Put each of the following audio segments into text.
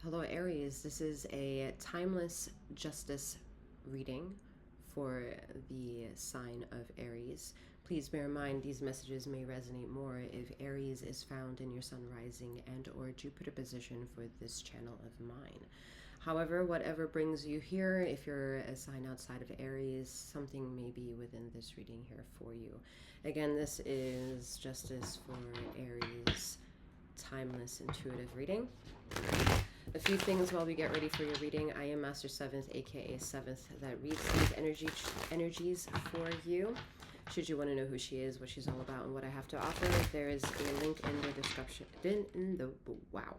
Hello Aries, this is a timeless justice reading for the sign of Aries. Please bear in mind these messages may resonate more if Aries is found in your sun rising and or Jupiter position for this channel of mine. However, whatever brings you here, if you're a sign outside of Aries, something may be within this reading here for you. Again, this is Justice for Aries, timeless intuitive reading. A few things while we get ready for your reading. I am Master 7th, aka 7th, that reads these energies for you. Should you want to know who she is, what she's all about, and what I have to offer, there is a link in the description. Wow.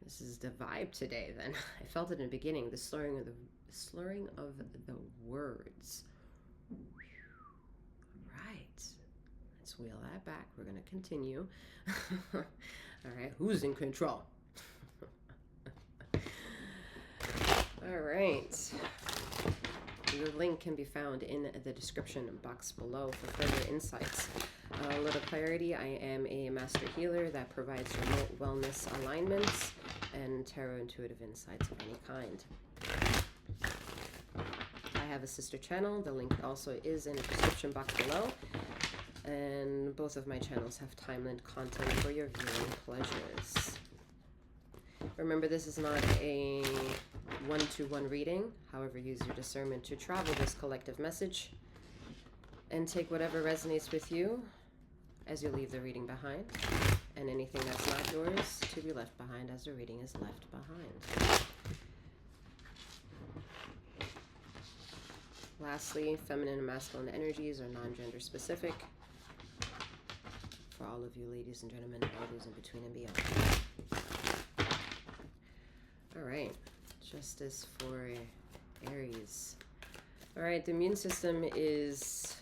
This is the vibe today. Then I felt it in the beginning. The slurring of the words. Right. Let's wheel that back. We're gonna continue. All right. Who's in control? All right. The link can be found in the description box below for further insights. A little clarity, I am a master healer that provides remote wellness alignments and tarot intuitive insights of any kind. I have a sister channel. The link also is in the description box below. And both of my channels have time-linked content for your viewing pleasures. Remember, this is not a one-to-one reading. However, use your discernment to travel this collective message and take whatever resonates with you as you leave the reading behind, and anything that's not yours to be left behind as the reading is left behind. Lastly, feminine and masculine energies are non-gender specific for all of you ladies and gentlemen, all those in between and beyond. All right, justice for Aries. All right, the immune system is,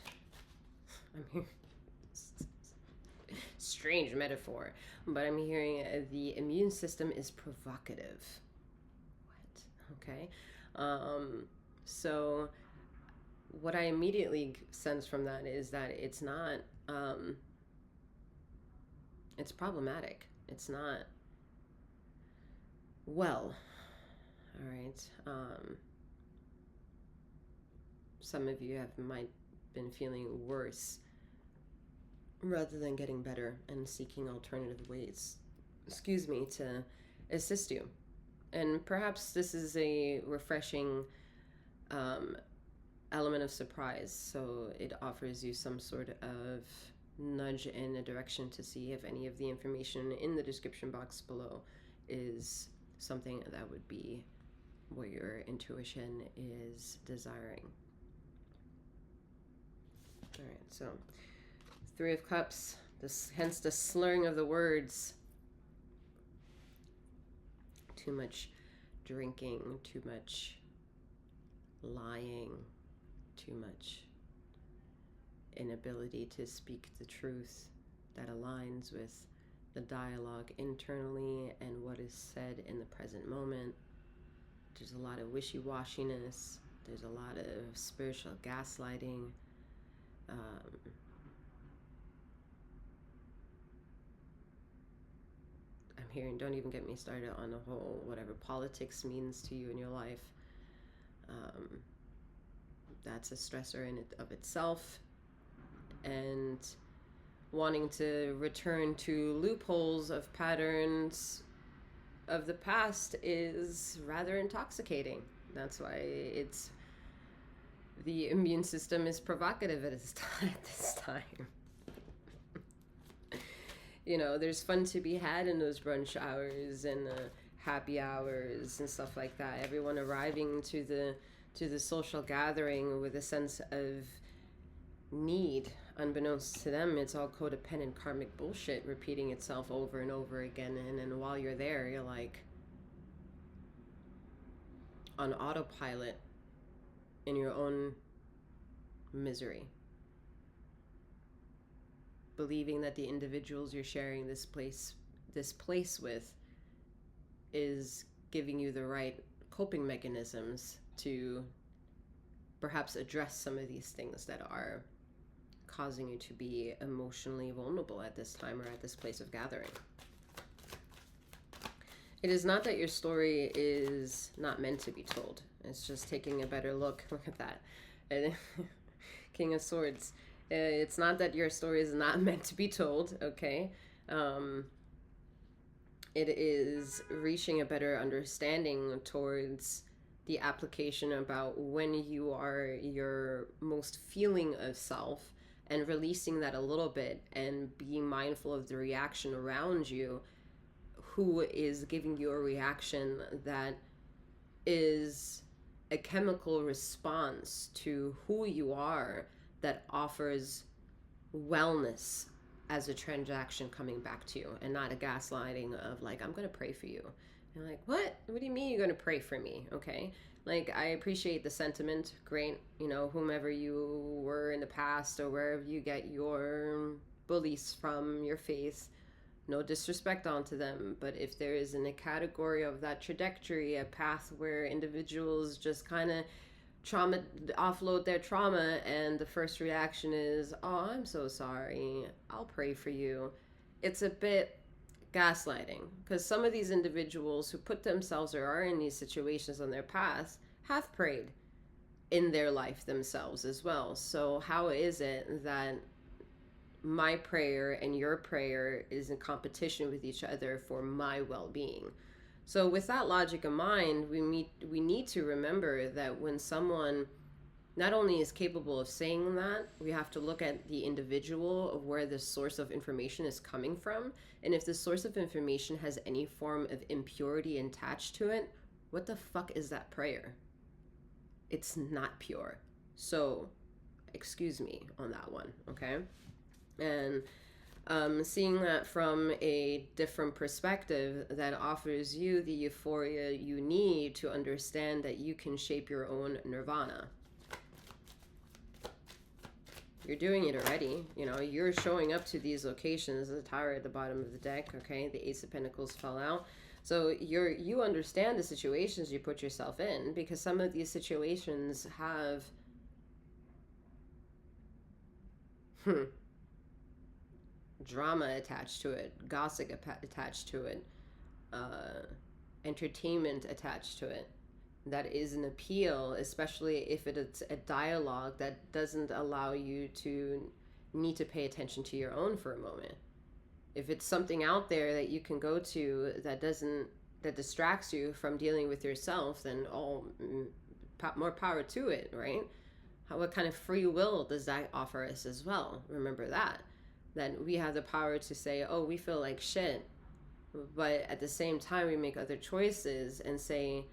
strange metaphor, but I'm hearing the immune system is provocative. What? Okay. So what I immediately sense from that is that it's not, it's problematic. It's not well. All right. Some of you might been feeling worse rather than getting better and seeking alternative ways, to assist you. And perhaps this is a refreshing element of surprise, so it offers you some sort of nudge in a direction to see if any of the information in the description box below is something that would be what your intuition is desiring. All right, so Three of Cups, hence the slurring of the words. Too much drinking, too much lying, too much inability to speak the truth that aligns with the dialogue internally and what is said in the present moment. There's a lot of wishy-washiness. There's a lot of spiritual gaslighting. I'm hearing, don't even get me started on the whole whatever politics means to you in your life. That's a stressor in it of itself. And wanting to return to loopholes of patterns of the past is rather intoxicating. That's why the immune system is provocative at this time. You know, there's fun to be had in those brunch hours and happy hours and stuff like that. Everyone arriving to the social gathering with a sense of need. Unbeknownst to them, it's all codependent karmic bullshit repeating itself over and over again. And then while you're there, you're like on autopilot in your own misery, believing that the individuals you're sharing this place with is giving you the right coping mechanisms to perhaps address some of these things that are causing you to be emotionally vulnerable at this time or at this place of gathering. It is not that your story is not meant to be told. It's just taking a better look. Look at that. King of Swords. It's not that your story is not meant to be told, okay? It is reaching a better understanding towards the application about when you are your most feeling of self and releasing that a little bit and being mindful of the reaction around you, who is giving you a reaction that is a chemical response to who you are that offers wellness as a transaction coming back to you, and not a gaslighting of like, I'm going to pray for you. And like, what do you mean you're going to pray for me? Okay. Like, I appreciate the sentiment. Great. You know, whomever you were in the past or wherever you get your beliefs from, your faith, no disrespect onto them. But if there is in a category of that trajectory, a path where individuals just kind of offload their trauma, and the first reaction is, oh, I'm so sorry, I'll pray for you, it's a bit gaslighting, because some of these individuals who put themselves or are in these situations on their path have prayed in their life themselves as well. So how is it that my prayer and your prayer is in competition with each other for my well-being? So with that logic in mind, we need to remember that when someone not only is capable of saying that, we have to look at the individual of where the source of information is coming from. And if the source of information has any form of impurity attached to it, what the fuck is that prayer? It's not pure. So excuse me on that one, okay? And seeing that from a different perspective that offers you the euphoria you need to understand that you can shape your own nirvana. You're doing it already. You know, you're showing up to these locations. The tower at the bottom of the deck, okay? The Ace of Pentacles fell out. So you understand the situations you put yourself in, because some of these situations have drama attached to it, gossip attached to it, entertainment attached to it. That is an appeal, especially if it's a dialogue that doesn't allow you to need to pay attention to your own for a moment. If it's something out there that you can go to that distracts you from dealing with yourself, then more power to it, right? What kind of free will does that offer us as well? Remember that we have the power to say, oh, we feel like shit, but at the same time we make other choices and say,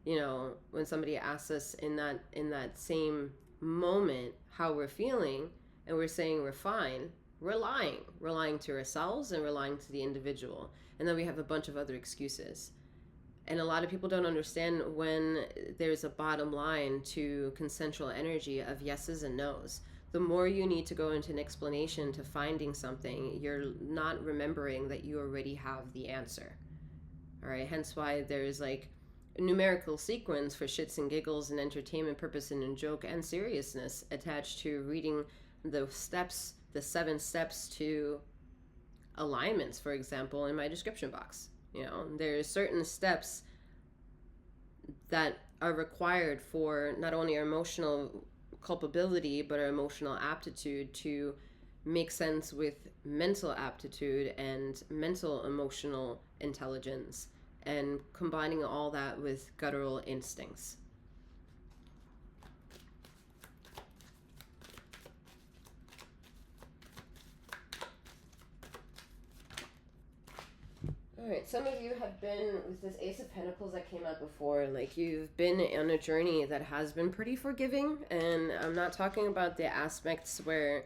you know, when somebody asks us in that same moment how we're feeling, and we're saying we're fine, we're lying to ourselves, and we're lying to the individual. And then we have a bunch of other excuses. And a lot of people don't understand when there's a bottom line to consensual energy of yeses and nos. The more you need to go into an explanation to finding something, you're not remembering that you already have the answer. All right, hence why there's like a numerical sequence for shits and giggles and entertainment purpose and in joke and seriousness attached to reading the 7 steps to alignments, for example, in my description box. You know, there's certain steps that are required for not only our emotional culpability, but our emotional aptitude to make sense with mental aptitude and mental emotional intelligence, and combining all that with guttural instincts. All right, some of you have been with this Ace of Pentacles that came out before, like you've been on a journey that has been pretty forgiving, and I'm not talking about the aspects where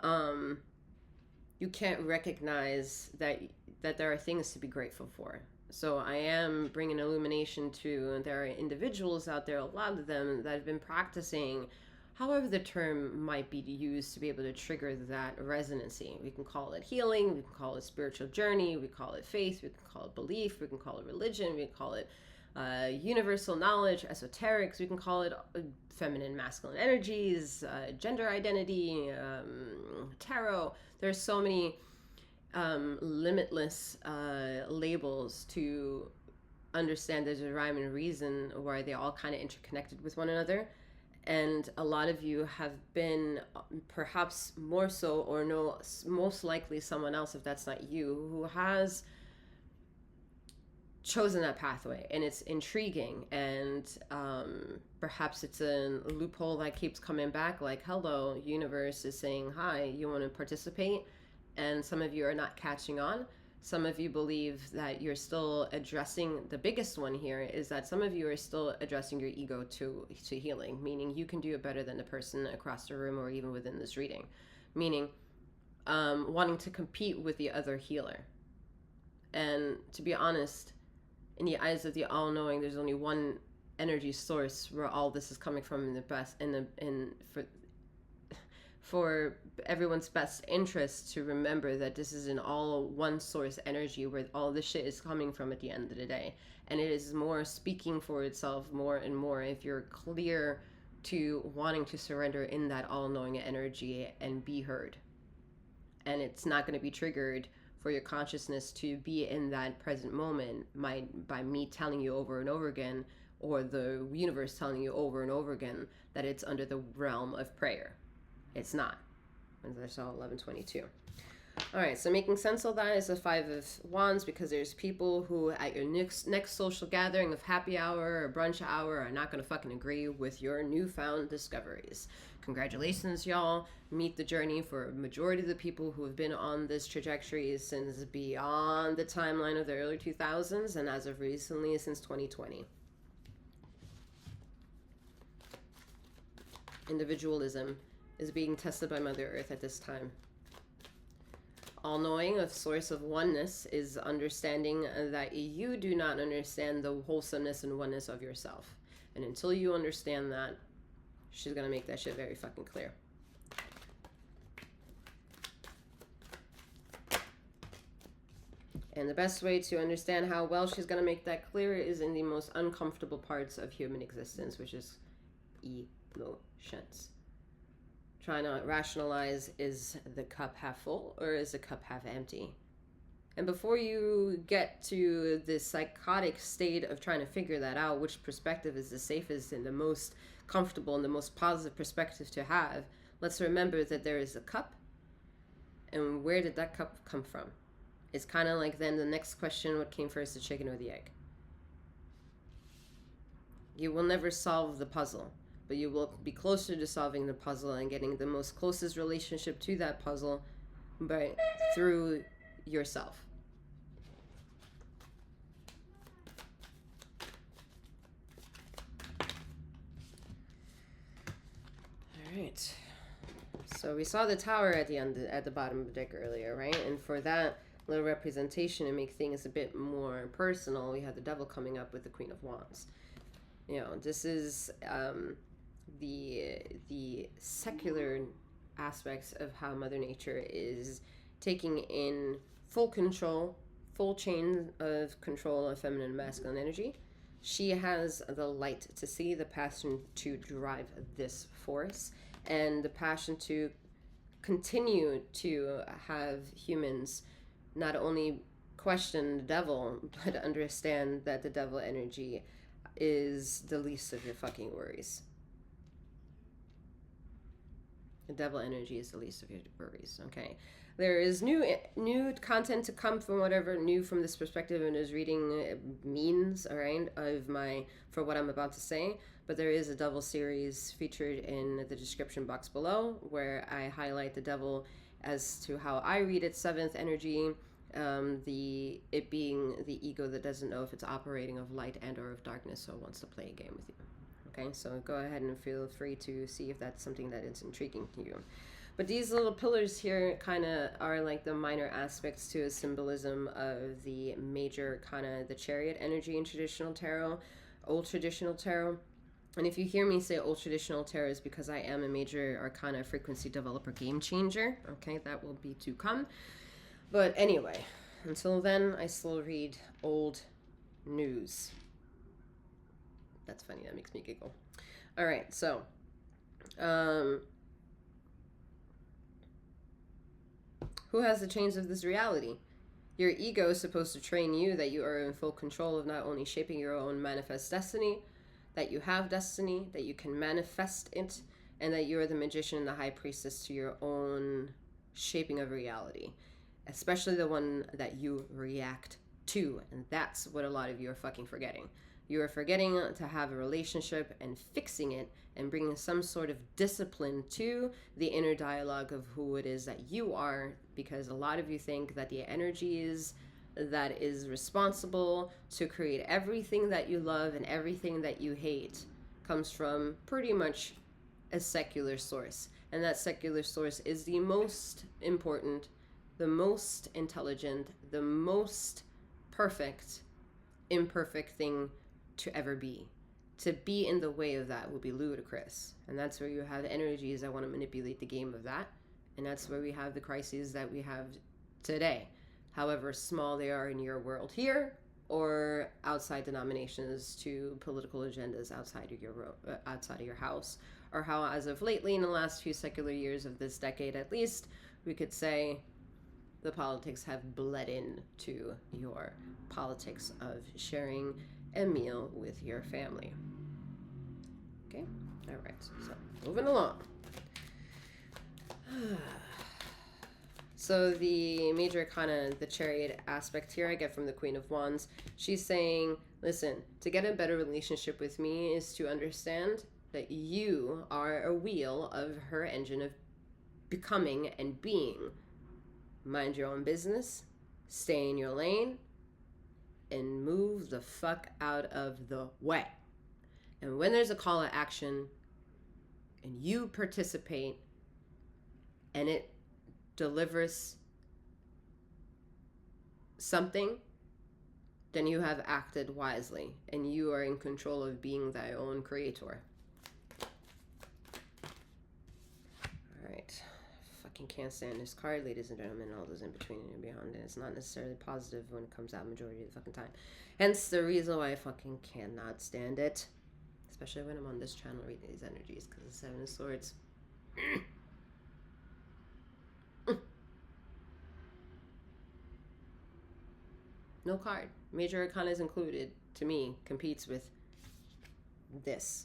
you can't recognize that there are things to be grateful for. So I am bringing illumination to, there are individuals out there, a lot of them, that have been practicing, however the term might be used to be able to trigger that resonancy. We can call it healing, we can call it spiritual journey, we call it faith, we can call it belief, we can call it religion, we can call it universal knowledge, esoterics, we can call it feminine, masculine energies, gender identity, tarot. There's so many limitless labels to understand there's a rhyme and reason where they all kind of interconnected with one another. And a lot of you have been, perhaps more so, or no, most likely someone else, if that's not you, who has chosen that pathway, and it's intriguing, and perhaps it's a loophole that keeps coming back, like, hello, universe is saying hi, you want to participate. And some of you are not catching on. Some of you believe that you're still addressing, the biggest one here is that some of you are still addressing your ego to healing, meaning you can do it better than the person across the room or even within this reading, meaning wanting to compete with the other healer. And to be honest, in the eyes of the all-knowing, there's only one energy source where all this is coming from, in the best, for everyone's best interest to remember that this is an all one source energy where all this shit is coming from at the end of the day. And it is more speaking for itself more and more if you're clear to wanting to surrender in that all-knowing energy and be heard. And it's not going to be triggered for your consciousness to be in that present moment by me telling you over and over again, or the universe telling you over and over again, that it's under the realm of prayer. It's not. And I saw 1122. All right, so making sense of that is the Five of Wands, because there's people who at your next social gathering of happy hour or brunch hour are not going to fucking agree with your newfound discoveries. Congratulations, y'all. Meet the journey for a majority of the people who have been on this trajectory since beyond the timeline of the early 2000s, and as of recently, since 2020. Individualism is being tested by Mother Earth at this time. All-knowing, a source of oneness, is understanding that you do not understand the wholesomeness and oneness of yourself. And until you understand that, she's going to make that shit very fucking clear. And the best way to understand how well she's going to make that clear is in the most uncomfortable parts of human existence, which is emotions. Trying to rationalize, is the cup half full or is the cup half empty? And before you get to this psychotic state of trying to figure that out, which perspective is the safest and the most comfortable and the most positive perspective to have, let's remember that there is a cup, and where did that cup come from? It's kind of like then the next question, what came first, the chicken or the egg? You will never solve the puzzle, but you will be closer to solving the puzzle and getting the most closest relationship to that puzzle by through yourself. All right. So we saw the tower at the end, at the bottom of the deck earlier, right? And for that little representation and make things a bit more personal, we had the devil coming up with the Queen of Wands. You know, this is the secular aspects of how Mother Nature is taking in full control, full chain of control of feminine and masculine energy. She has the light to see, the passion to drive this force, and the passion to continue to have humans not only question the devil, but understand that the devil energy is the least of your fucking worries. The devil energy is the least of your worries, okay? There is new content to come from whatever new from this perspective and is reading means, all right, for what I'm about to say. But there is a devil series featured in the description box below where I highlight the devil as to how I read its seventh energy, it being the ego that doesn't know if it's operating of light and or of darkness, so wants to play a game with you. Okay, so go ahead and feel free to see if that's something that is intriguing to you. But these little pillars here kind of are like the minor aspects to a symbolism of the major kind of the chariot energy in traditional tarot, old traditional tarot. And if you hear me say old traditional tarot, is because I am a major arcana frequency developer game changer. Okay, that will be to come. But anyway, until then, I still read old news. That's funny, that makes me giggle. All right, so Who has the chains of this reality? Your ego is supposed to train you that you are in full control of not only shaping your own manifest destiny, that you have destiny, that you can manifest it, and that you are the magician and the high priestess to your own shaping of reality, especially the one that you react to. And that's what a lot of you are fucking forgetting. You are forgetting to have a relationship and fixing it and bringing some sort of discipline to the inner dialogue of who it is that you are, because a lot of you think that the energies that is responsible to create everything that you love and everything that you hate comes from pretty much a secular source. And that secular source is the most important, the most intelligent, the most perfect, imperfect thing to ever be. To be in the way of that would be ludicrous. And that's where you have energies that want to manipulate the game of that. And that's where we have the crises that we have today. However small they are in your world here, or outside denominations to political agendas outside of your house, or how as of lately in the last few secular years of this decade at least, we could say the politics have bled into your politics of sharing a meal with your family. Okay, all right, so moving along. So the major arcana, the chariot aspect here I get from the Queen of Wands. She's saying, listen, to get a better relationship with me is to understand that you are a wheel of her engine of becoming and being. Mind your own business, stay in your lane, and move the fuck out of the way. And when there's a call to action and you participate and it delivers something, then you have acted wisely and you are in control of being thy own creator. All right. Fucking can't stand this card, ladies and gentlemen, all those in between and beyond, and it's not necessarily positive when it comes out majority of the fucking time. Hence the reason why I fucking cannot stand it, especially when I'm on this channel reading these energies, because the Seven of Swords. No card, major arcana is included, to me, competes with this.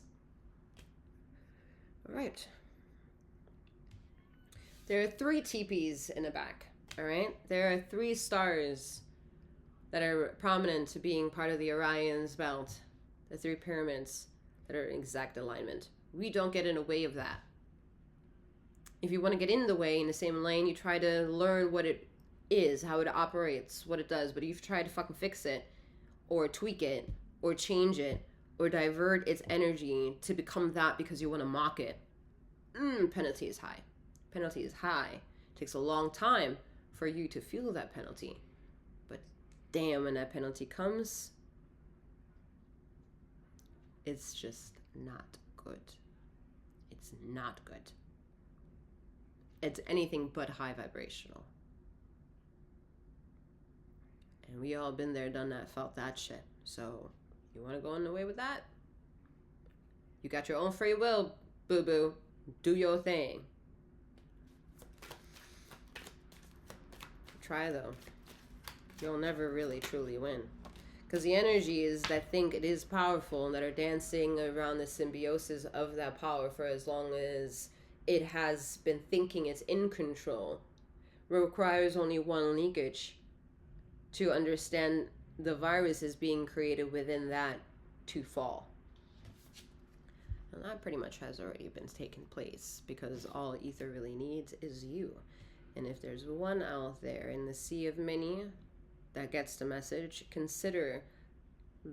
All right. There are 3 teepees in the back, all right? There are 3 stars that are prominent to being part of the Orion's belt, the 3 pyramids that are in exact alignment. We don't get in the way of that. If you want to get in the way in the same lane, you try to learn what it is, how it operates, what it does, but if you try to fucking fix it, or tweak it, or change it, or divert its energy to become that because you want to mock it, penalty is high. Penalty is high. It takes a long time for you to feel that penalty. But damn, when that penalty comes, it's just not good. It's not good. It's anything but high vibrational. And we all been there, done that, felt that shit. So, you want to go on the way with that? You got your own free will, boo-boo. Do your thing. Try though. You'll never really truly win. Because the energies that think it is powerful and that are dancing around the symbiosis of that power for as long as it has been thinking it's in control requires only one leakage to understand the virus is being created within that to fall. And that pretty much has already been taken place, because all ether really needs is you. And if there's one out there in the sea of many that gets the message, consider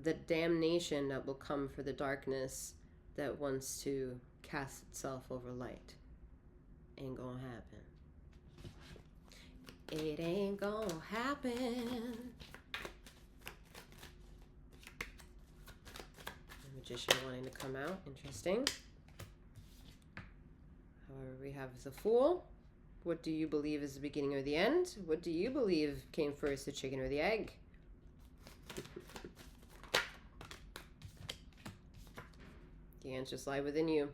the damnation that will come for the darkness that wants to cast itself over light. Ain't gonna happen. It ain't gonna happen. The Magician wanting to come out. Interesting. However, we have the Fool. What do you believe is the beginning or the end? What do you believe came first, the chicken or the egg? The answers lie within you.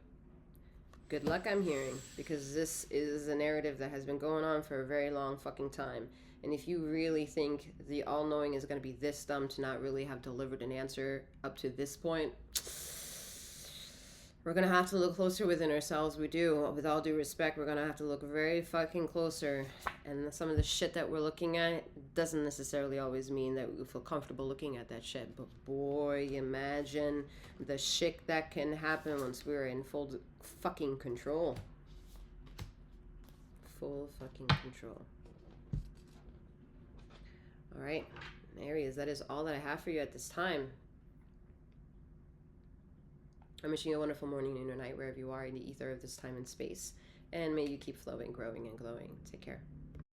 Good luck, I'm hearing, because this is a narrative that has been going on for a very long fucking time. And if you really think the all-knowing is going to be this dumb to not really have delivered an answer up to this point, we're going to have to look closer within ourselves. We do. With all due respect, we're going to have to look very fucking closer. And some of the shit that we're looking at doesn't necessarily always mean that we feel comfortable looking at that shit. But boy, imagine the shit that can happen once we're in full fucking control. Full fucking control. Alright, Aries, that is all that I have for you at this time. I'm wishing you a wonderful morning and or night wherever you are in the ether of this time and space. And may you keep flowing, growing, and glowing. Take care.